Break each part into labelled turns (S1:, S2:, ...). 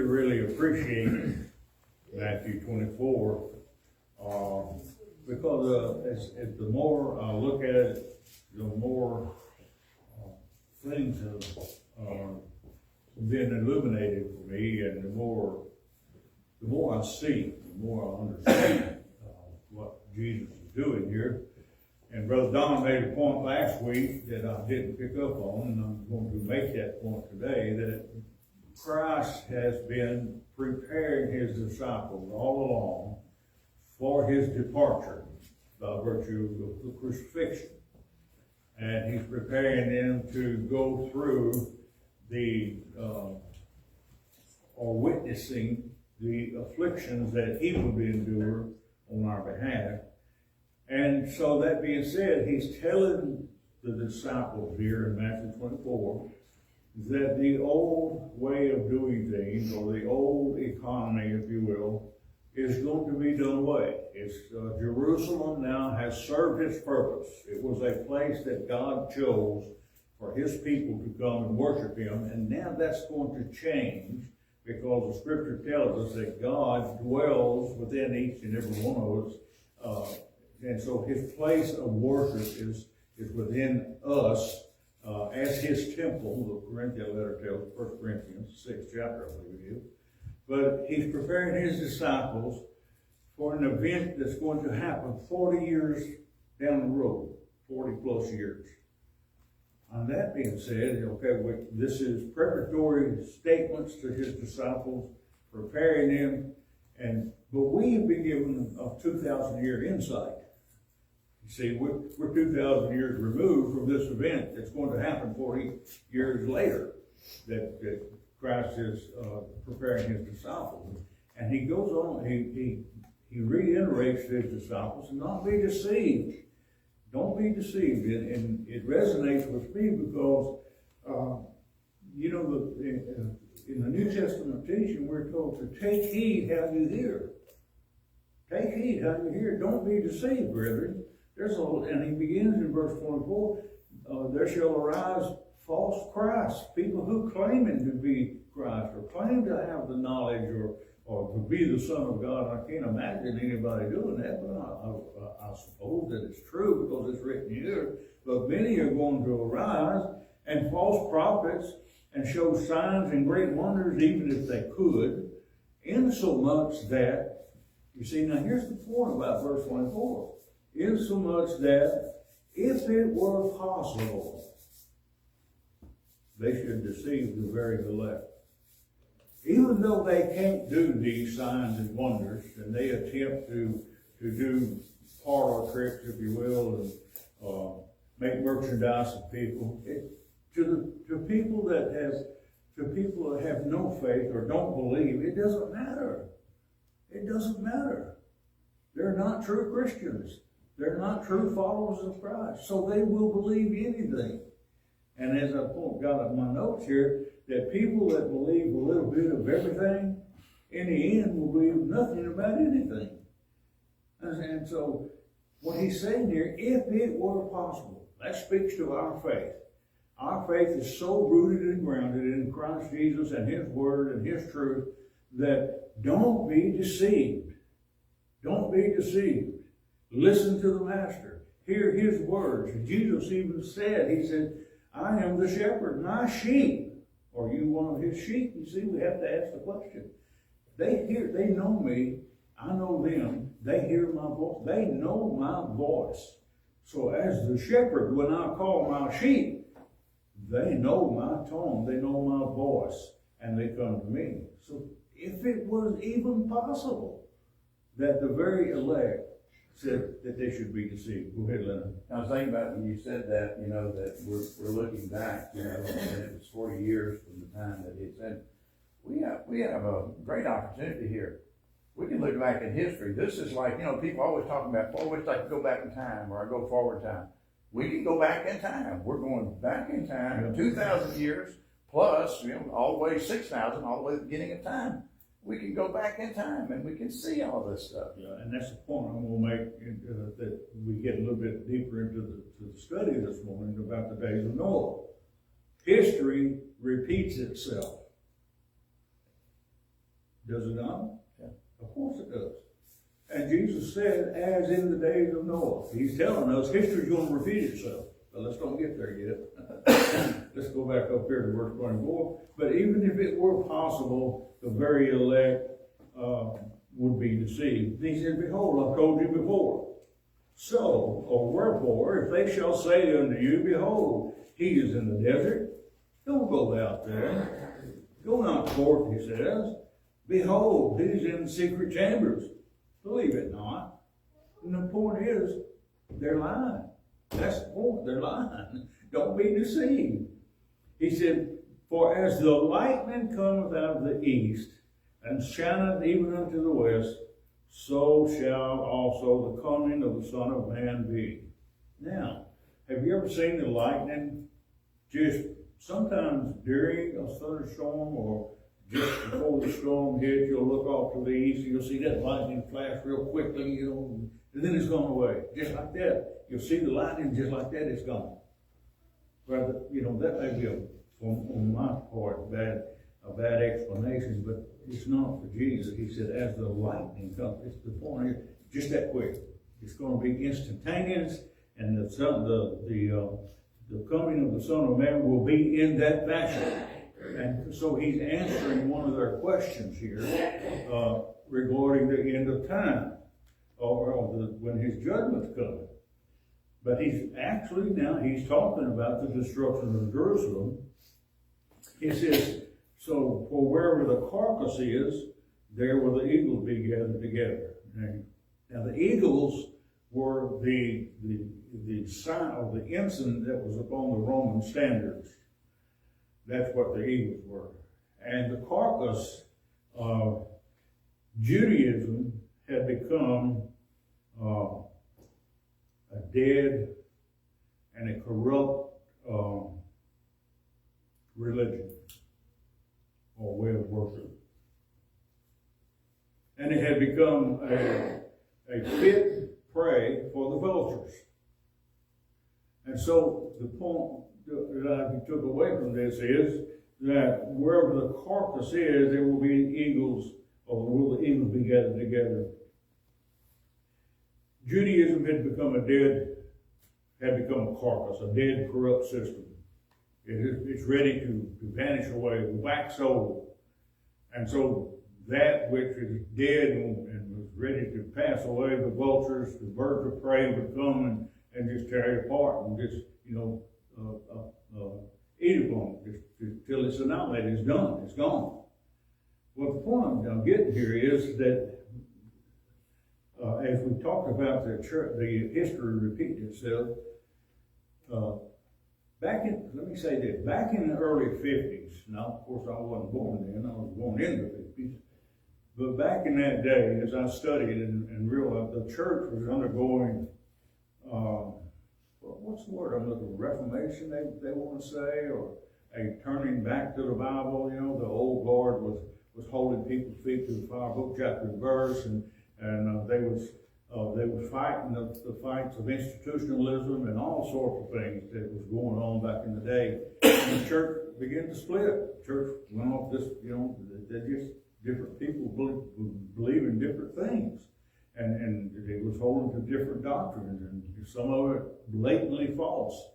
S1: really appreciate Matthew 24, because as the more I look at it, the more things have been illuminated for me, and the more I see, the more I understand what Jesus is doing here. And Brother Don made a point last week that I didn't pick up on, and I'm going to make that point today, that Christ has been preparing his disciples all along for his departure by virtue of the crucifixion. And he's preparing them to go through or witnessing the afflictions that he would endure on our behalf. And so that being said, he's telling the disciples here in Matthew 24 that the old way of doing things, or the old economy, if you will, is going to be done away. Jerusalem now has served its purpose. It was a place that God chose for his people to come and worship him, and now that's going to change, because the scripture tells us that God dwells within each and every one of us. And so his place of worship is within us as his temple. The Corinthian letter tells, 1 Corinthians, 6th chapter, I believe it is. But he's preparing his disciples for an event that's going to happen 40 years down the road, 40 plus years. And that being said, okay, this is preparatory statements to his disciples, preparing them, but we have been given a 2,000-year insight. You see, we're 2,000 years removed from this event that's going to happen 40 years later, that Christ is preparing his disciples. And he goes on, he reiterates to his disciples, not be deceived. Don't be deceived. And it resonates with me because, in the New Testament teaching, we're told to take heed how you hear. Take heed how you hear. Don't be deceived, brethren. And he begins in verse 24, there shall arise false Christs, people who claiming to be Christ, or claim to have the knowledge, or to be the Son of God. I can't imagine anybody doing that, but I suppose that it's true because it's written here. But many are going to arise, and false prophets, and show signs and great wonders, even if they could, insomuch that, you see, now here's the point about verse 24. Insomuch that if it were possible, they should deceive the very elect. Even though they can't do these signs and wonders, and they attempt to do parlor tricks, if you will, and make merchandise of people, to people that have no faith or don't believe, it doesn't matter. It doesn't matter. They're not true Christians. They're not true followers of Christ. So they will believe anything. And as I got in my notes here, that people that believe a little bit of everything, in the end will believe nothing about anything. And so what he's saying here, if it were possible, that speaks to our faith. Our faith is so rooted and grounded in Christ Jesus and his word and his truth that don't be deceived. Don't be deceived. Listen to the Master. Hear his words. Jesus even said, he said, I am the shepherd, my sheep. Are you one of his sheep? You see, we have to ask the question. They know me, I know them, they hear my voice, they know my voice. So as the shepherd, when I call my sheep, they know my tone, they know my voice, and they come to me. So if it was even possible that the very elect said that they should be deceived. Go ahead, Leonard.
S2: I was thinking about when you said that, that we're looking back, and it was 40 years from the time that he said, we have a great opportunity here. We can look back in history. This is like, people always talking about, I wish I could go back in time, or I go forward in time. We can go back in time. We're going back in time, 2,000 years, plus, all the way 6,000, all the way to the beginning of time. We can go back in time and we can see all this stuff.
S1: Yeah, and that's the point I'm going to make, that we get a little bit deeper into the study this morning about the days of Noah. History repeats itself. Does it not?
S2: Yeah.
S1: Of course it does. And Jesus said, as in the days of Noah. He's telling us history's going to repeat itself. But let's don't get there yet. Let's go back up here to verse 24. But even if it were possible, the very elect would be deceived. He said, behold, I've told you before. So, or wherefore, if they shall say unto you, behold, he is in the desert, don't go out there. Go not forth, he says. Behold, he's in secret chambers. Believe it not. And the point is, they're lying. That's the point. They're lying. Don't be deceived. He said, for as the lightning cometh out of the east, and shineth even unto the west, so shall also the coming of the Son of Man be. Now, have you ever seen the lightning just sometimes during a thunderstorm or just before the storm hits? You'll look off to the east and you'll see that lightning flash real quickly, and then it's gone away. Just like that. You'll see the lightning just like that, it's gone. Well, that may be on my part a bad explanation, but it's not for Jesus. He said, as the lightning comes, it's the point here, just that quick. It's going to be instantaneous, and the coming of the Son of Man will be in that fashion. And so he's answering one of their questions here regarding the end of time, or when his judgment's coming. But he's talking about the destruction of Jerusalem. He says, so for wherever the carcass is, there will the eagles be gathered together. Now the eagles were the sign of the ensign that was upon the Roman standards. That's what the eagles were. And the carcass of Judaism had become a dead and a corrupt religion or way of worship. And it had become a fit prey for the vultures. And so the point that I took away from this is that wherever the carcass is, there will be eagles, or will the eagles be gathered together. Judaism had become a carcass, a dead, corrupt system. It's ready to vanish away, wax old. And so that which is dead and was ready to pass away, the vultures, the birds of prey would come and just tear it apart and just, eat upon it just till it's annihilated. It's done. It's gone. Well, the point I'm getting here is that as we talked about the church, the history repeating itself, back in the early 50s, now of course I wasn't born then, I was born in the 50s, but back in that day, as I studied and realized the church was undergoing, what's the word I'm looking for, Reformation they want to say, or a turning back to the Bible. The old guard was holding people's feet to the fire, book, chapter, and verse, and they was fighting the fights of institutionalism and all sorts of things that was going on back in the day. And the church began to split. The church went off this, they're just different people believe in different things. And it was holding to different doctrines, and some of it blatantly false.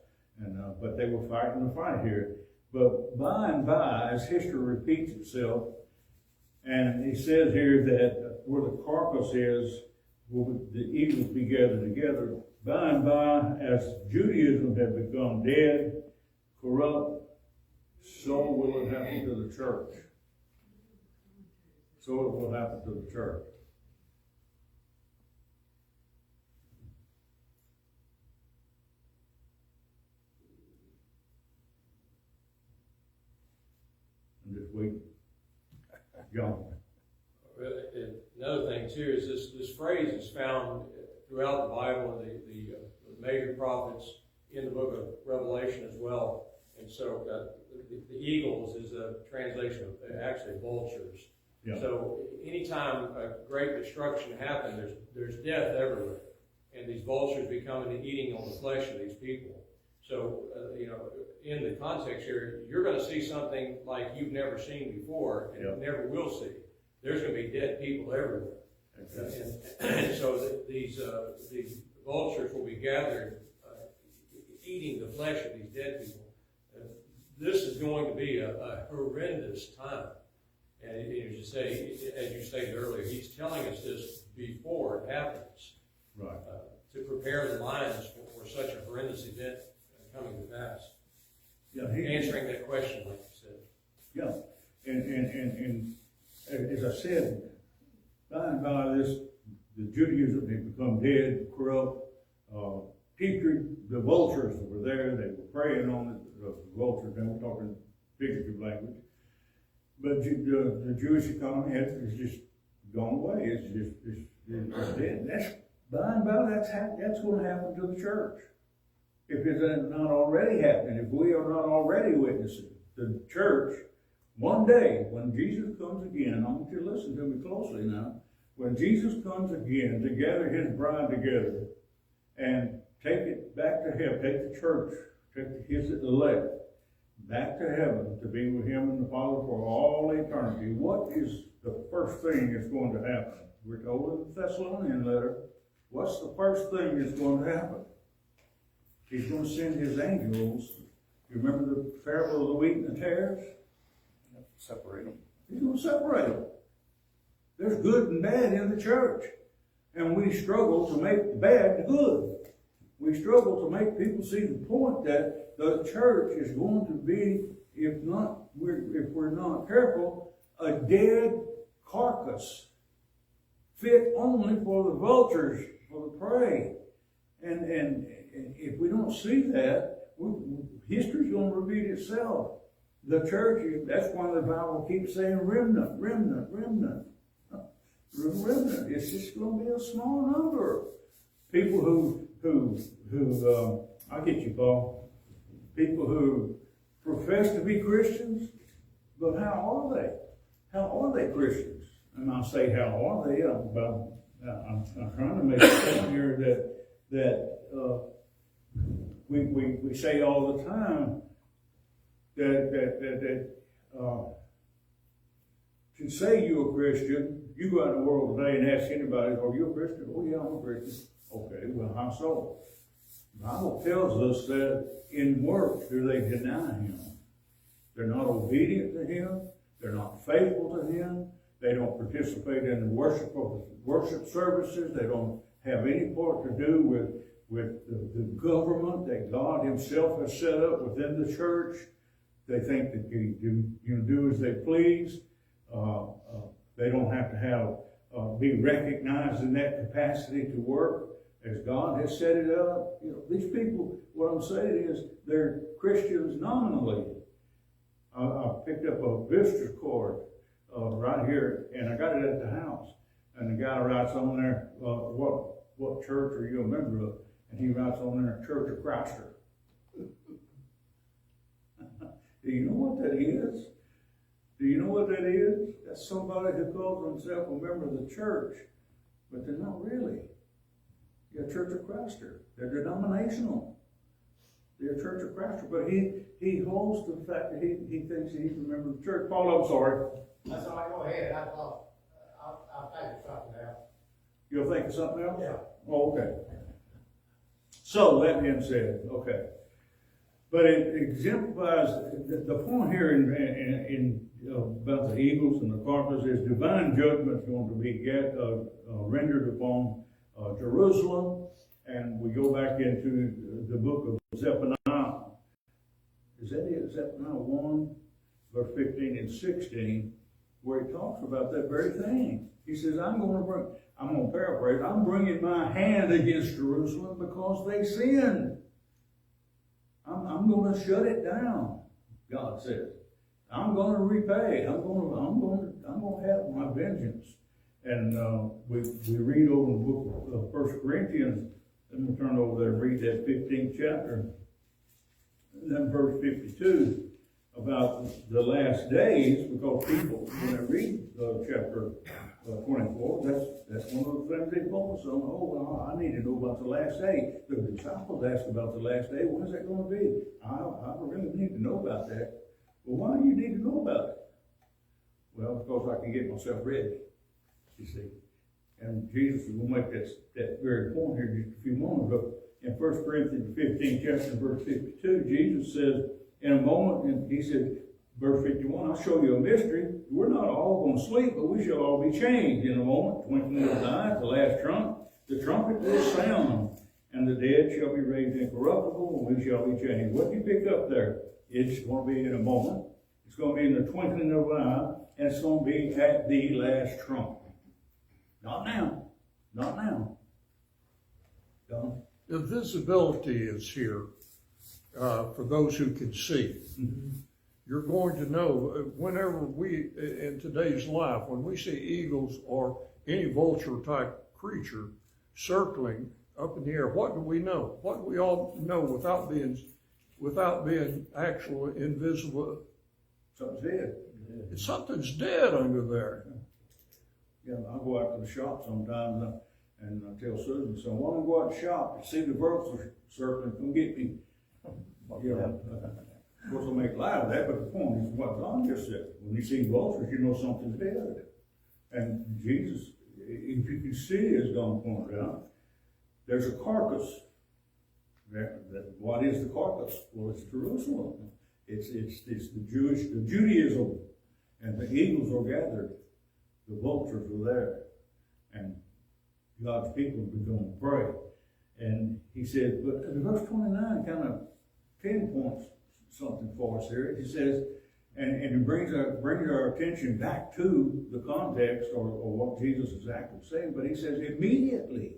S1: But they were fighting the fight here. But by and by, as history repeats itself, and he says here that where the carcass is, will the eagles be gathered together. By and by, as Judaism had become dead, corrupt, so will it happen to the church. So it will happen to the church. I'm just waiting. John.
S3: Another thing too is this phrase is found throughout the Bible and the major prophets in the book of Revelation as well. And so the eagles is a translation of actually vultures. Yeah. So anytime a great destruction happens, there's death everywhere, and these vultures become eating on the flesh of these people. So in the context here, you're going to see something like you've never seen before and never will see. there's gonna be dead people everywhere. And so these vultures will be gathered, eating the flesh of these dead people. This is going to be a horrendous time. And as you stated earlier, he's telling us this before it happens.
S1: Right.
S3: To prepare the minds for such a horrendous event coming to pass.
S1: Yeah,
S3: Answering that question, like you said.
S1: Yeah, and as I said, by and by the Judaism had become dead, corrupt, putrid. The vultures were there, they were preying on the vultures, and we're talking figurative language. But the Jewish economy has just gone away. It's dead. That's by and by. That's going to happen to the church. If it's not already happening, if we are not already witnessing the church, one day when Jesus comes again, I want you to listen to me closely now. When Jesus comes again to gather his bride together and take it back to heaven, take the church, take his elect back to heaven to be with him and the Father for all eternity, what is the first thing that's going to happen? We're told in the Thessalonian letter, what's the first thing that's going to happen? He's going to send his angels. You remember the parable of the wheat and the tares?
S2: Separate them.
S1: He's going to separate them. There's good and bad in the church. And we struggle to make bad good. We struggle to make people see the point that the church is going to be, if we're not careful, a dead carcass, fit only for the vultures, for the prey. And if we don't see that, history's going to repeat itself. The church, that's why the Bible keeps saying remnant, remnant, remnant. Remnant. It's just going to be a small number. People who I'll get you, Paul. People who profess to be Christians, but how are they? How are they Christians? And I'll say, how are they? I'm trying to make a point here that we say all the time that to say you're a Christian, you go out in the world today and ask anybody, are you a Christian? Oh yeah, I'm a Christian. Okay, well, how so? The Bible tells us that in works do they deny him. They're not obedient to him. They're not faithful to him. They don't participate in the worship services. They don't have any part to do with the government that God himself has set up within the church. They think that you do as they please. They don't have to be recognized in that capacity to work as God has set it up. You know, these people, what I'm saying is they're Christians nominally. I picked up a visitor's card right here, and I got it at the house. And the guy writes on there, what church are you a member of? And he writes on there, Church of Christer. Do you know what that is? Do you know what that is? That's somebody who calls himself a member of the church, but they're not really. They're Church of Christer. They're denominational. They're Church of Christer, but he holds to the fact that he thinks he's a member of the church. Paul, I'm sorry.
S4: That's all right, go ahead. I thought, I'll think of something else.
S1: You'll think of something else?
S4: Yeah.
S1: Oh, okay. So, that being said, okay. But it exemplifies, the point here in about the eagles and the carpers is divine judgment is going to be rendered upon Jerusalem. And we go back into the book of Zephaniah. Is that it? Zephaniah 1, verse 15 and 16, where he talks about that very thing. He says, I'm going to paraphrase, I'm bringing my hand against Jerusalem because they sinned. I'm going to shut it down, God says. I'm going to repay. I'm going to have my vengeance. And we read over in the book of 1 Corinthians. Let me turn over there and read that 15th chapter. And then verse 52 about the last days, because people, when they read chapter 24, that's one of the things they focus on. Oh, well, I need to know about the last day. The disciples asked about the last day. When's that going to be? I really need to know about that. Well, why do you need to know about it? Well, because I can get myself ready, you see. And Jesus is gonna make that very point here in just a few moments ago. In 1 Corinthians 15, chapter verse 52, Jesus says, in a moment, and he said, verse 51, I'll show you a mystery. We're not all gonna sleep, but we shall all be changed in a moment, twinkling of an eye, at the last trump. The trumpet will sound, and the dead shall be raised incorruptible, and we shall be changed. What do you pick up there? It's gonna be in a moment. It's gonna be in the twinkling of an eye, and it's gonna be at the last trump. Not now. Not now. Don?
S5: The visibility is here for those who can see.
S1: Mm-hmm.
S5: You're going to know whenever we, in today's life, when we see eagles or any vulture type creature circling up in the air, what do we know? What do we all know without being actual invisible?
S1: Something's dead.
S5: Something's dead under there.
S1: Yeah, I go out to the shop sometimes and I tell Susan, so I want to go out to the shop to see the vultures circling, come get me. You know, of course, I'll make light of that, but the point is what Don just said. When you see vultures, you know something's dead. And Jesus, if you can see, as Don pointed out, there's a carcass. What is the carcass? Well, it's Jerusalem. It's the Judaism, and the eagles are gathered. The vultures are there, and God's people have begun to pray. And he said, but verse 29 kind of pinpoints something for us here. He says, and it brings our attention back to the context or what Jesus is actually saying. But he says, immediately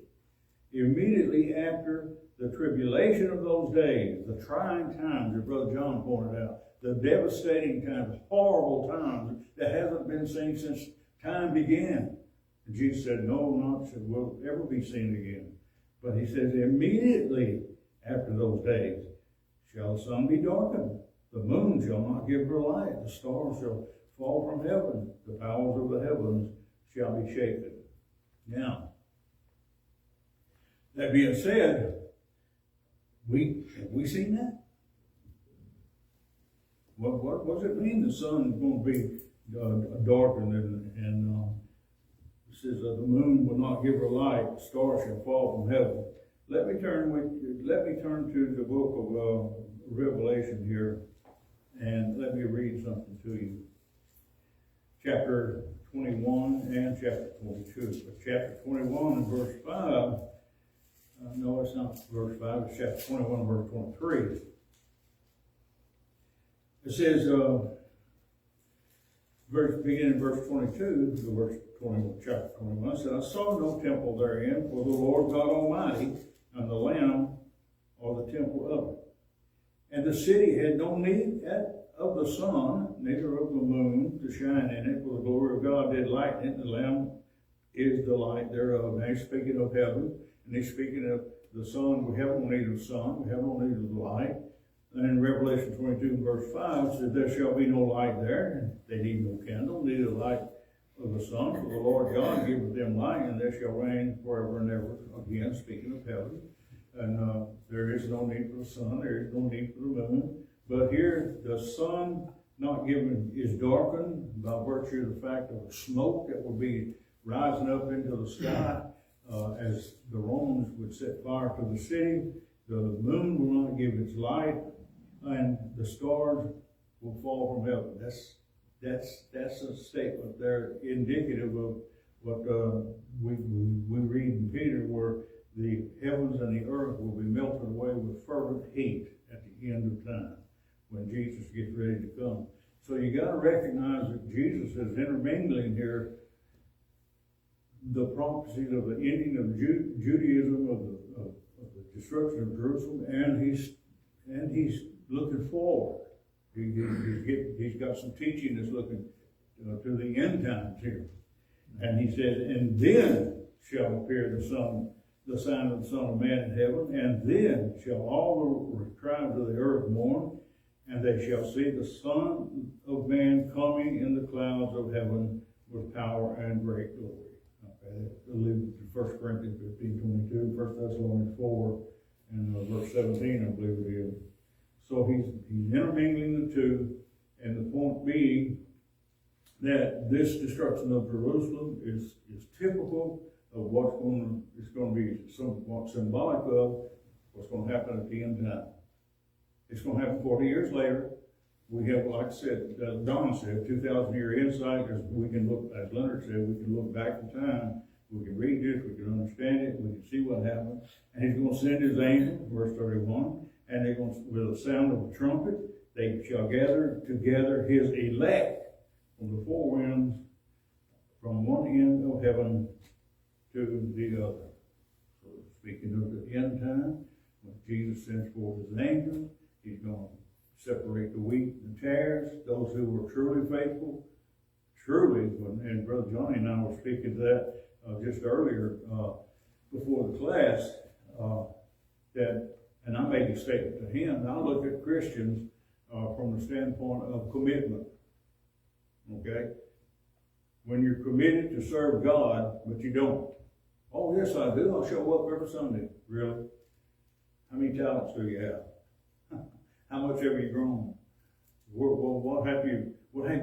S1: after the tribulation of those days, the trying times that Brother John pointed out, the devastating times, horrible times that hasn't been seen since time began. And Jesus said, no, not will ever be seen again. But he says, immediately after those days shall the sun be darkened, the moon shall not give her light, the stars shall fall from heaven, the powers of the heavens shall be shaken. Now, that being said, have we seen that? What does it mean the sun is going to be darkened and it says the moon will not give her light, the stars shall fall from heaven. Let me turn to the book of Revelation here, and let me read something to you. Chapter 21 and chapter 22. But chapter 21 and verse 5. No, it's not verse 5. It's chapter 21 verse 23. It says, beginning in verse 22, the verse 21, chapter 21, said, I saw no temple therein, for the Lord God Almighty and the Lamb are the temple of it. And the city had no need of the sun, neither of the moon to shine in it, for the glory of God did lighten it, and the Lamb is the light thereof. Now he's speaking of heaven, and he's speaking of the sun. We have no need of the sun, we have no need of the light. And in Revelation 22 verse 5 says, there shall be no light there. They need no candle, neither light of the sun. For the Lord God giveth them light, and they shall reign forever and ever. Again, speaking of heaven. And there is no need for the sun, there is no need for the moon. But here, the sun not given is darkened by virtue of the fact of the smoke that will be rising up into the sky as the Romans would set fire to the city. The moon will not give its light, and the stars will fall from heaven. That's a statement there indicative of what we read in Peter, where the heavens and the earth will be melted away with fervent heat at the end of time when Jesus gets ready to come. So you got to recognize that Jesus is intermingling here the prophecies of the ending of Judaism, of the destruction of Jerusalem, and he's looking forward. He's got some teaching that's looking to the end times here. And he said, and then shall appear the sign of the Son of Man in heaven, and then shall all the tribes of the earth mourn, and they shall see the Son of Man coming in the clouds of heaven with power and great glory. Okay, I live to 1 Corinthians 15:22, 1 Thessalonians 4, and verse 17, I believe it is. So he's intermingling the two, and the point being that this destruction of Jerusalem is typical of it's gonna be somewhat symbolic of what's gonna happen at the end time. It's gonna happen 40 years later. We have, like I said, Don said, 2,000-year insight, as we can look, as Leonard said, we can look back in time, we can read this, we can understand it, we can see what happened. And he's gonna send his angel, verse 31, and they're gonna, with the sound of a trumpet, they shall gather together his elect from the four winds, from one end of heaven to the other. So speaking of the end time, when Jesus sends forth his angel, he's gonna separate the wheat and the tares, those who were truly faithful, truly, and Brother Johnny and I were speaking to that just earlier before the class, and I made a statement to him, and I look at Christians from the standpoint of commitment, okay? When you're committed to serve God, but you don't. Oh, yes, I do. I'll show up every Sunday. Really? How many talents do you have? How much have you grown? What have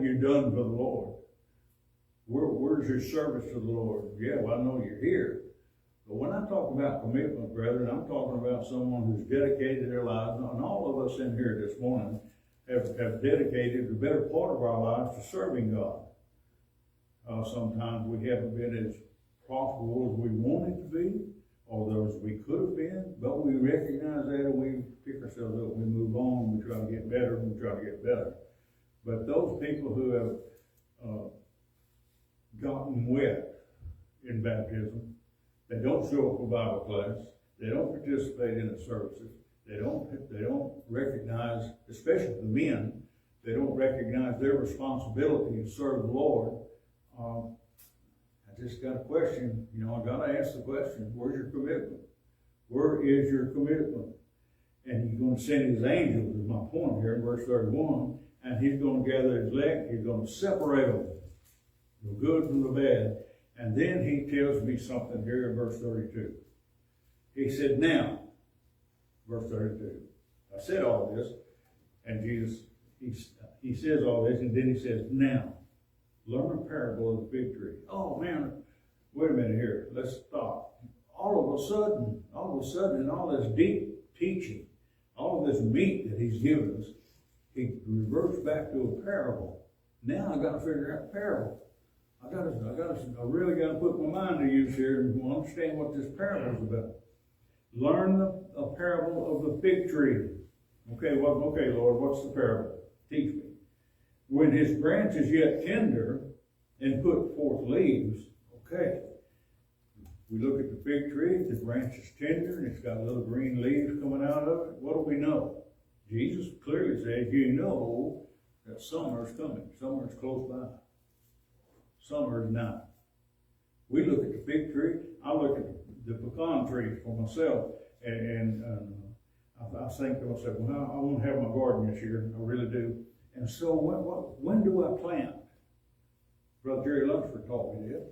S1: you done for the Lord? Where's your service to the Lord? Yeah, well, I know you're here. But when I talk about commitment, brethren, I'm talking about someone who's dedicated their lives, and all of us in here this morning have dedicated the better part of our lives to serving God. Sometimes we haven't been as profitable as we wanted to be, or as we could have been, but we recognize that and we pick ourselves up, we move on, we try to get better, and we try to get better. But those people who have gotten wet in baptism, they don't show up for Bible class, they don't participate in the services, they don't recognize, especially the men, they don't recognize their responsibility to serve the Lord. I just got a question, I gotta ask the question, where's your commitment? Where is your commitment? And he's gonna send his angels, is my point here in verse 31, and he's gonna gather his elect, he's gonna separate them, the good from the bad. And then he tells me something here in verse 32. He said, now, verse 32, I said all this, and Jesus, he says all this, and then he says, now, learn a parable of the fig tree. Oh man, wait a minute here, let's stop. All of a sudden, in all this deep teaching, all of this meat that he's given us, he reverts back to a parable. Now I gotta figure out the parable. I really gotta put my mind to use here and understand what this parable is about. Learn a parable of the fig tree. Okay, Lord, what's the parable? Teach me. When his branch is yet tender and put forth leaves, okay. We look at the fig tree, the branch is tender and it's got little green leaves coming out of it. What do we know? Jesus clearly says, you know that summer is coming. Summer is close by. Summer is nigh. We look at the fig tree. I look at the pecan tree for myself, and I think to myself, well, I want to have my garden this year. I really do. And so when do I plant? Brother Jerry Lunsford taught me this.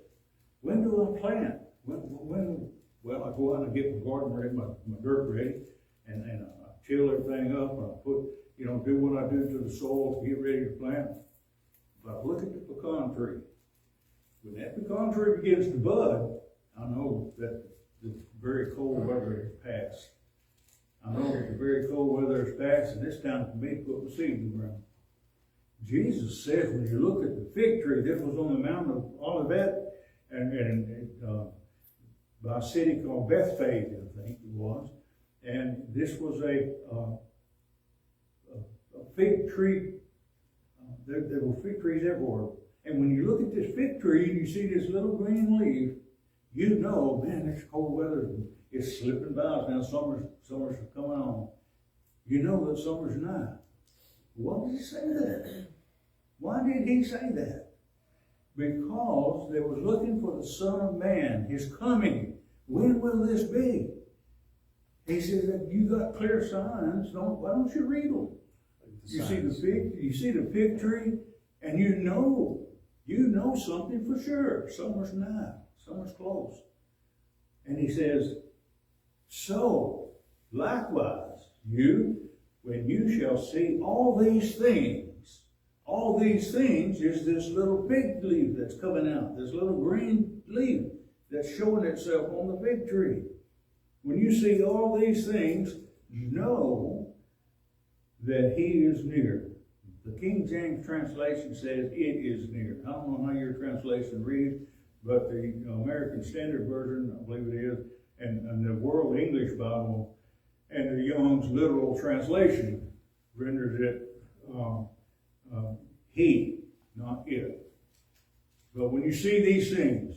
S1: When do I plant? Well, I go out and get my garden ready, my dirt ready, and I till everything up, and I put, do what I do to the soil to get ready to plant. But I look at the pecan tree. When that pecan tree begins to bud, I know that the very cold weather has passed. I know that the very cold weather has passed, and it's time for me to put my seed in the ground. Jesus says, when you look at the fig tree, this was on the mountain of Olivet, and by a city called Bethphage, I think it was, and this was a fig tree. There were fig trees everywhere. And when you look at this fig tree and you see this little green leaf, you know, man, it's cold weather. It's slipping by us now. Summer's coming on. You know that summer's nigh. Why did he say that? Why did he say that? Because they were looking for the Son of Man, his coming. When will this be? He says that you got clear signs. Why don't you read them? You see the fig tree, and you know something for sure. Summer's nigh. Summer's close. And he says, so likewise, when you shall see all these things, All these things is this little fig leaf that's coming out, this little green leaf that's showing itself on the fig tree. When you see all these things, know that he is near. The King James translation says it is near. I don't know how your translation reads, but the American Standard Version, I believe it is, and the World English Bible, and the Young's literal translation renders it he, not it. But when you see these things,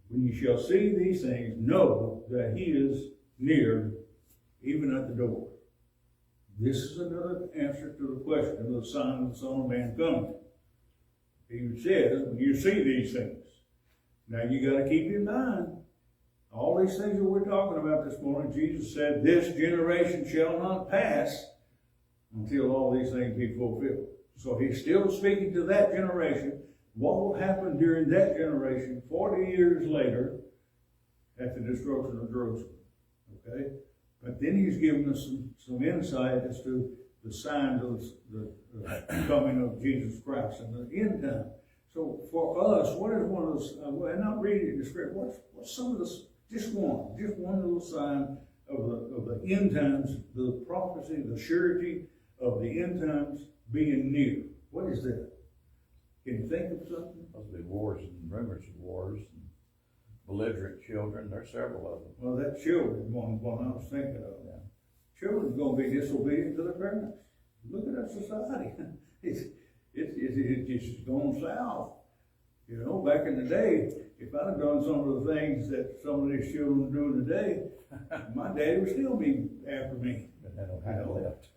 S1: when you shall see these things, know that he is near, even at the door. This is another answer to the question of the sign of the Son of Man coming. He says, when you see these things, now you got to keep in mind, all these things that we're talking about this morning, Jesus said, this generation shall not pass until all these things be fulfilled. So he's still speaking to that generation. What will happen during that generation 40 years later at the destruction of Jerusalem? Okay? But then he's given us some insight as to the signs of the coming of Jesus Christ and the end time. So for us, what is one of those, and not reading the script, what's some of the, just one little sign of the end times, the prophecy, the surety of the end times being near? What is that? Can you think of something?
S2: There'll be wars and rumors of wars and belligerent children. There's several of them.
S1: Well, that children one I was thinking of.
S2: Yeah.
S1: Children's going to be disobedient to their parents. Look at our society. It's just going south. You know, back in the day, if I'd have done some of the things that some of these children are doing today, my daddy would still be after me.
S2: But they don't have left.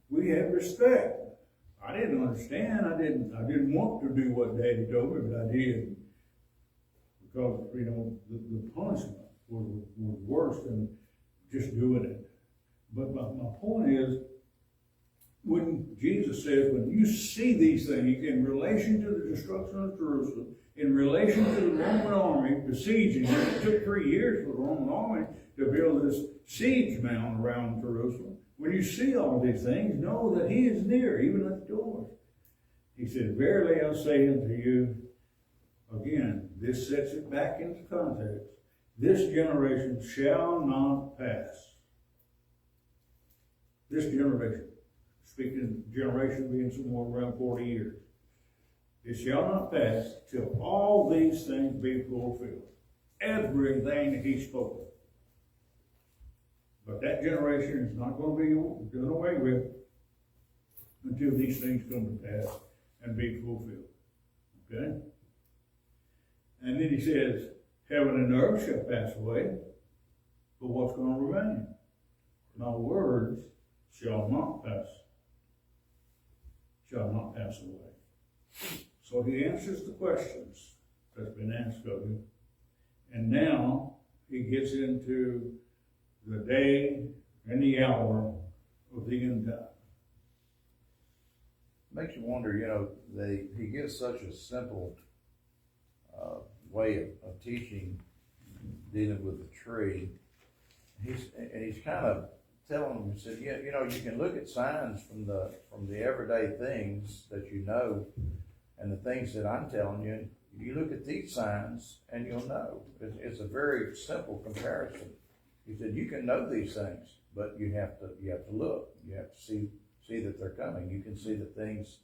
S1: We had respect. I didn't understand. I didn't want to do what Daddy told me, but I did. Because, you know, the punishment was worse than just doing it. But my point is, when Jesus says, when you see these things in relation to the destruction of Jerusalem, in relation to the Roman army besieging, it took 3 years for the Roman army to build this siege mound around Jerusalem. When you see all these things, know that he is near, even at the door. He said, verily I say unto you, again, this sets it back into context, this generation shall not pass. This generation, speaking of generation being somewhere around 40 years, it shall not pass till all these things be fulfilled. Everything that he spoke. But that generation is not going to be done away with until these things come to pass and be fulfilled. Okay? And then he says, heaven and earth shall pass away, but what's going to remain? My words shall not pass away. So he answers the questions that's been asked of him. And now he gets into the day and the hour of the end time.
S2: Makes you wonder, you know, he gives such a simple way of teaching, dealing with the tree. He's kind of telling them, he said, yeah, you know, you can look at signs from the everyday things that you know, and the things that I'm telling you. You look at these signs and you'll know. It's a very simple comparison. He said, you can know these things, but you have to look. You have to see that they're coming. You can see the things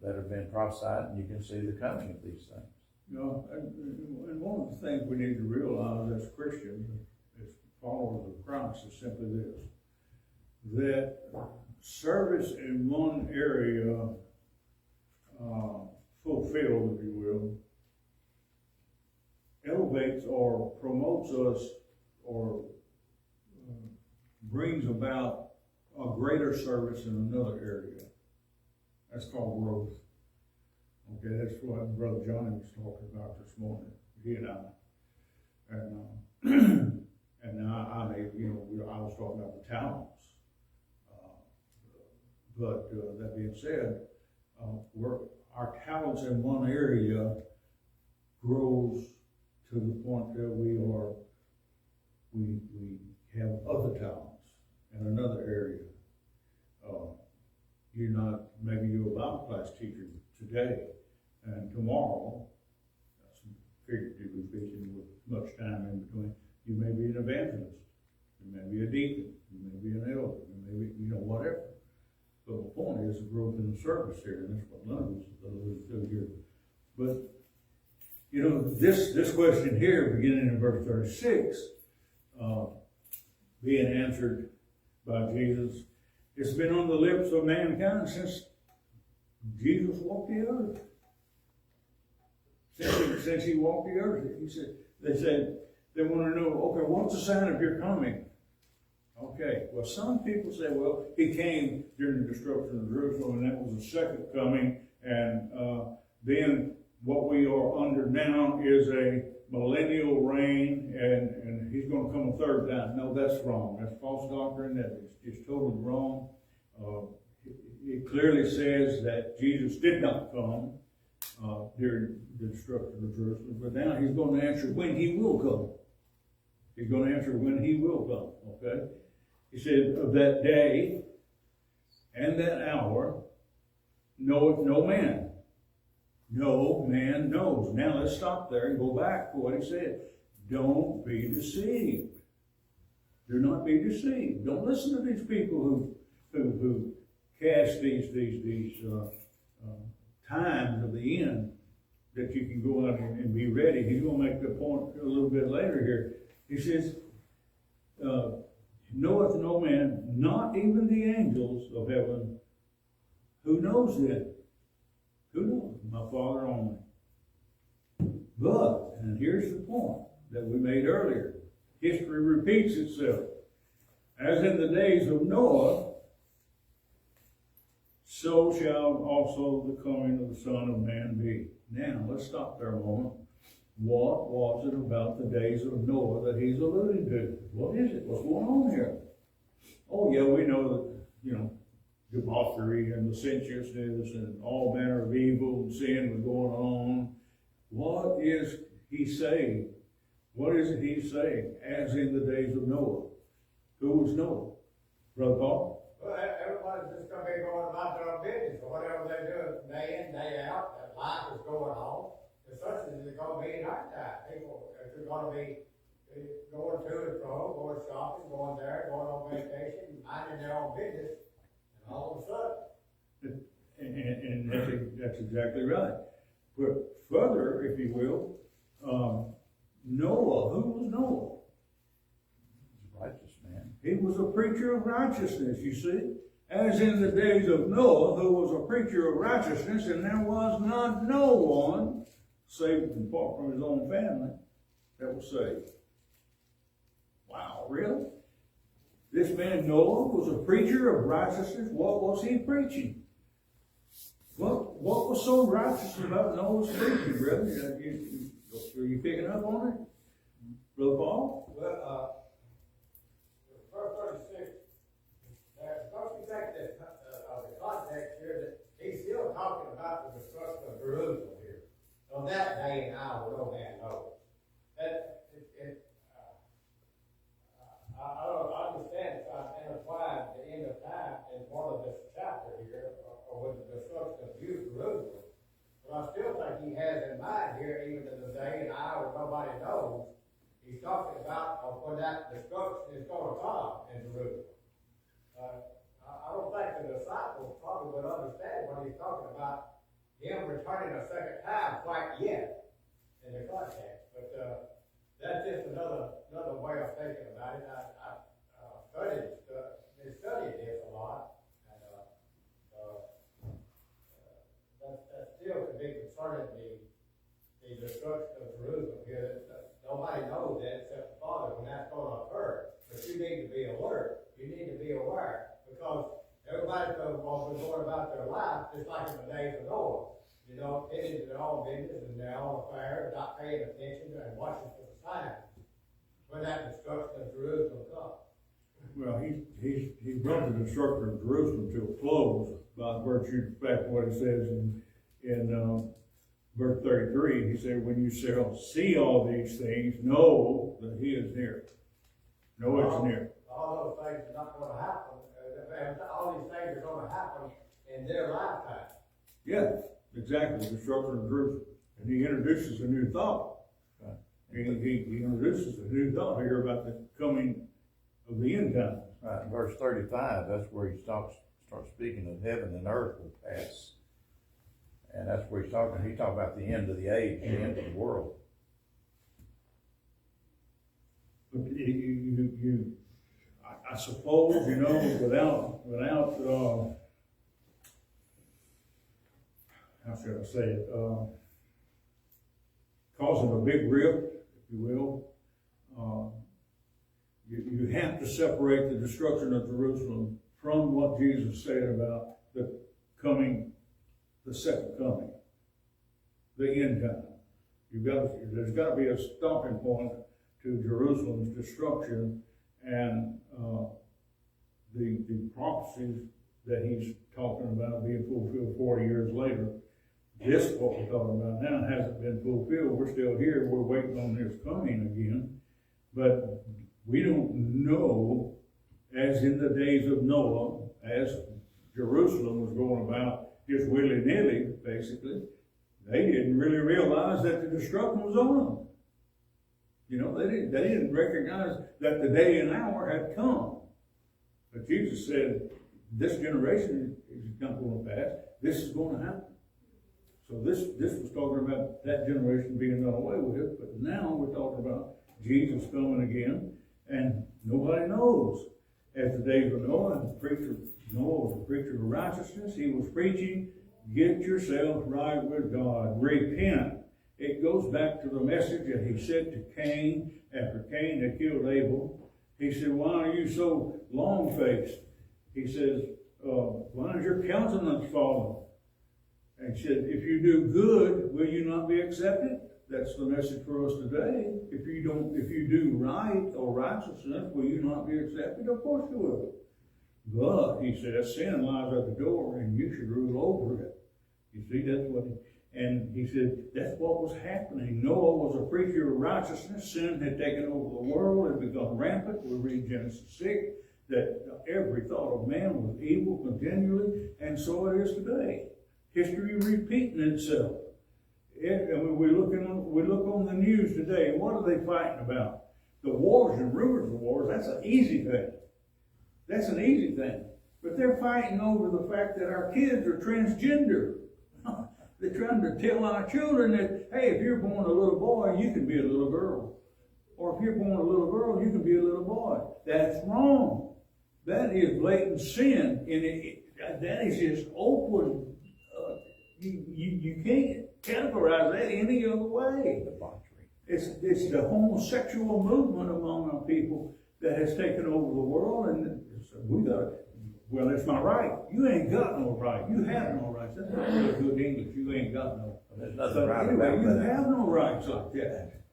S2: that have been prophesied, and you can see the coming of these things.
S1: You know, and one of the things we need to realize as Christians, as followers of Christ, is simply this: that service in one area fulfilled, if you will, elevates or promotes us or brings about a greater service in another area. That's called growth. Okay, that's what Brother Johnny was talking about this morning, he and I. And I was talking about the talents. But that being said, our talents in one area grows to the point that we have other talents in another area. you're not, maybe you're a Bible class teacher today, and tomorrow, that's figuratively speaking, with much time in between, you may be an evangelist, you may be a deacon, you may be an elder, you may be, whatever. But the point is the growth in the service here, and that's what none of us alluded to here. But, this question here, beginning in verse 36, being answered by Jesus, it's been on the lips of mankind since Jesus walked the earth. Since he walked the earth, they said, they want to know, okay, what's the sign of your coming? Okay, well, some people say, well, he came during the destruction of Jerusalem, and that was the second coming, and then what we are under now is a millennial reign, and he's going to come a third time. No, that's wrong. That's false doctrine. That is totally wrong. It clearly says that Jesus did not come during the destruction of Jerusalem, but now he's going to answer when he will come. He's going to answer when he will come, okay? He said, of that day and that hour knoweth no man. No man knows. Now let's stop there and go back to what he said. Don't be deceived. Do not be deceived. Don't listen to these people who cast these times of the end that you can go out and be ready. He's going to make the point a little bit later here. He says, knoweth no man, not even the angels of heaven, who knows it? Who knows? My Father only. But, and here's the point that we made earlier, history repeats itself. As in the days of Noah, so shall also the coming of the Son of Man be. Now, let's stop there a moment. What was it about the days of Noah that he's alluding to? What is it? What's going on here? Oh, yeah, we know that, debauchery and licentiousness and all manner of evil and sin was going on. What is he saying? What is it he's saying? As in the days of Noah. Who was Noah? Brother Paul?
S4: Well, everybody's just gonna be going about their own business, or whatever they do day in, day out, that life is going on. And such as it's gonna be in our time. People are gonna be going to and fro, going shopping, going there, going on vacation, minding their own business, and all of a sudden.
S1: And that's exactly right. But further, if you will, Noah, who was Noah?
S2: Righteous man.
S1: He was a preacher of righteousness, you see. As in the days of Noah, who was a preacher of righteousness, and there was not no one, saved apart from his own family, that was saved. Wow, really? This man Noah was a preacher of righteousness. What was he preaching? What was so righteous about Noah's preaching, brother? Are you picking up on it? Brother Paul?
S4: Well, verse 36, don't you think that the context here that he's still talking about the destruction of Jerusalem here? On that day and hour, no man knows. I understand it's not intertwined the end of time in part of this chapter here, or with the destruction of Jerusalem. But I still think he has in mind here, even in the day and hour nobody knows, he's talking about when that destruction is going to come in Jerusalem. I don't think the disciples probably would understand when he's talking about him returning a second time quite yet in the context. But that's just another way of thinking about it. I studied this a lot, and that still could be concerning the destruction of Jerusalem here. Nobody knows that except the Father when that's going to occur. But you need to be alert. You need to be aware, because everybody's going to be going about their life just like in the days of Noah. Getting into their own business and their own affairs, not paying attention and watching for the signs when that destruction of Jerusalem comes.
S1: Well, he brought the destruction of Jerusalem to a close by virtue of the fact what he says in verse 33. He said, when you shall see all these things, know that he is near. Know it's near.
S4: All those things are not going to happen. All these things are going to happen in their lifetime.
S1: Yeah, exactly, destruction of Jerusalem. And he introduces a new thought.
S2: Right.
S1: He introduces a new thought here about the coming of the end time.
S2: Right, in verse 35, that's where he starts speaking of heaven and earth will pass. And that's where he's talking about the end of the age, the end of the world.
S1: But I suppose, you know, without, how should I say it, causing a big rift, if you will, you have to separate the destruction of Jerusalem from what Jesus said about the second coming, the end time. There's got to be a stopping point to Jerusalem's destruction and the prophecies that he's talking about being fulfilled 40 years later. This, what we're talking about now, hasn't been fulfilled. We're still here. We're waiting on this coming again. But we don't know, as in the days of Noah, as Jerusalem was going about just willy-nilly, basically, they didn't really realize that the destruction was on them. You know, they didn't recognize that the day and hour had come. But Jesus said, this generation is not going to pass. This is going to happen. So this was talking about that generation being done away with, but now we're talking about Jesus coming again, and nobody knows. As the days of Noah, Noah was a preacher of righteousness. He was preaching, get yourself right with God, repent. It goes back to the message that he said to Cain after Cain had killed Abel. He said, why are you so long-faced? He says, why is your countenance fallen? And he said, if you do good, will you not be accepted? That's the message for us today. If you do right or righteousness, will you not be accepted? Of course you will. But, he says, sin lies at the door and you should rule over it. You see, that's what and he said, that's what was happening. Noah was a preacher of righteousness. Sin had taken over the world and become rampant. We read Genesis 6, that every thought of man was evil continually, and so it is today. History repeating itself. And we look on the news today, and what are they fighting about? The wars and rumors of wars, that's an easy thing. That's an easy thing. But they're fighting over the fact that our kids are transgender. They're trying to tell our children that, hey, if you're born a little boy, you can be a little girl. Or if you're born a little girl, you can be a little boy. That's wrong. That is blatant sin. And that is just open. You can't categorize that any other way. It's the homosexual movement among our people that has taken over the world, and so we got to, well, it's my right. You ain't got no right. You have no rights. That's not really good English. You ain't got no.
S2: There's nothing
S1: But
S2: right
S1: anyway,
S2: about
S1: you
S2: that.
S1: have no rights like that.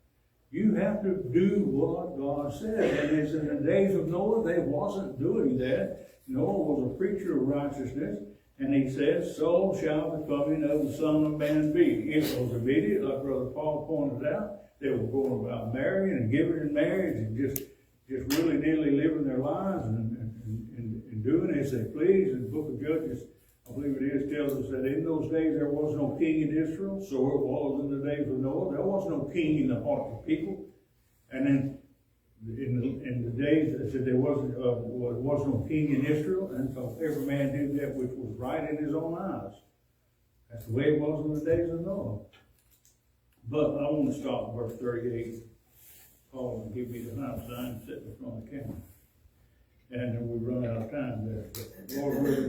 S1: You have to do what God said. And as in the days of Noah, they wasn't doing that. Noah was a preacher of righteousness. And he says, so shall the coming of the Son of Man be. It was immediate, like Brother Paul pointed out. They were going about marrying and giving in marriage and just willy-nilly living their lives and doing as they please. And the book of Judges, I believe it is, tells us that in those days there was no king in Israel. So it was in the days of Noah. There was no king in the hearts of people. And then in the days that said there was no king in Israel, and so every man did that which was right in his own eyes. That's the way it was in the days of Noah. But I want to stop at verse 38. Paul will give me the house sign sitting in front of the camera. And then we run out of time there. But Lord willing,